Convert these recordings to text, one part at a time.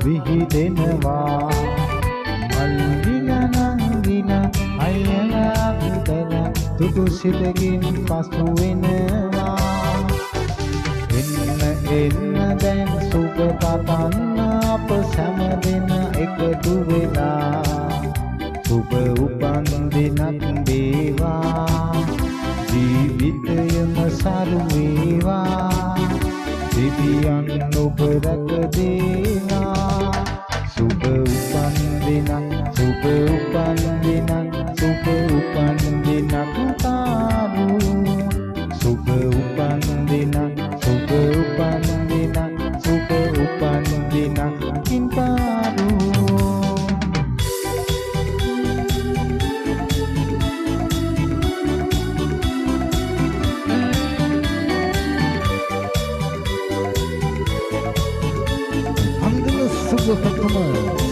විහිදෙනවා මල්ලිලා නංගිලා අයියලා පුතලා තුඩු සිතකින් පසු වෙනවා එන්න දැන් සුබ පතන්න අප සැම දෙන එකතු වෙලා සුබ උපන් දිනක් වේවා ජීවිතයම සරු වේවා දෙවියන් ඔබ රැක දේවා සුබ උපන් දිනක් සුබ උපන් දිනක් සුබ උපන් දිනක් තාරු සුබ උපන් දිනක් සුබ උපන් දිනක් සුබ උපන් දිනක් කින්තාරු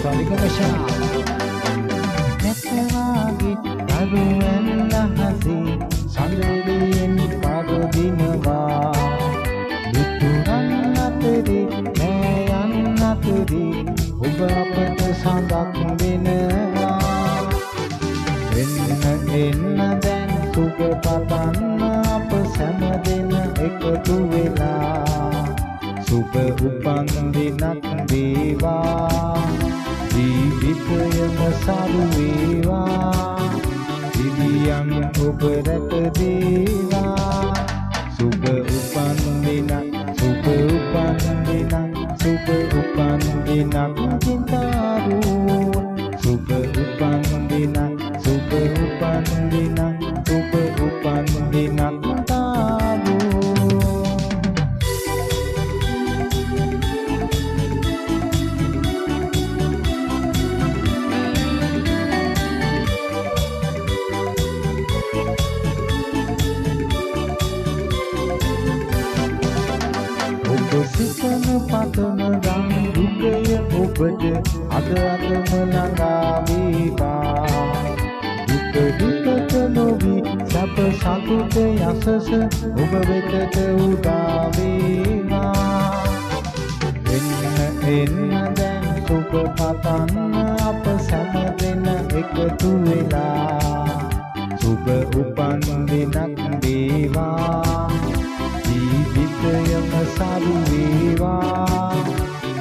Sarigama Netawagi Aruenna hasi Sanduriyen Padodinawa Duturan ateri Nayan ateri Oba apata sandak wenawa Enna දැන් සුබ පතන්න අප සැම දෙන එකතු වෙලා සුබ උපන් දිනක් වේවා ජීවිතයම සරු වේවා දිවියන් ඔබ රැක දේවා සුබ උපන් දිනක් සුබ උපන් දිනක් සුබ උපන් දිනක් කින්තාරු සුබ උපන් දිනක් සුබ උපන් දිනක් සුබ උපන් දිනක් තාරු සිතන පතන ගම් දුකය ඔබට අද අදම ළඟා වේවා දුක දුකට නොවි සැප සතුට යසස ඔබ වෙතට උදා වේවා එන්න දැන් සුබ පතන්න අප සැම දෙන එකතු වෙලා සුබ උපන් දිනක් වේවා ජීවිතයම සරු වේවා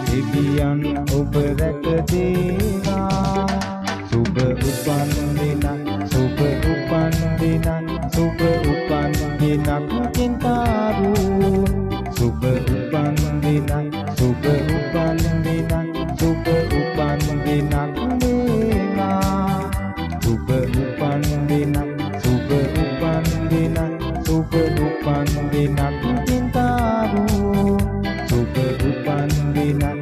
දෙවියන් ඔබ රැක දේවා සුබ උපන් දිනක් සුබ උපන් දිනක් සුබ උපන් දිනක් කින්තාරු සුබ උපන් දිනක් සුබ උපන් දිනක් සුබ උපන් දිනක් වේවා සුබ උපන් දිනක් සුබ උපන් දිනක් සුබ උපන් දිනක් කින්තාරු සුබ උපන් දිනක්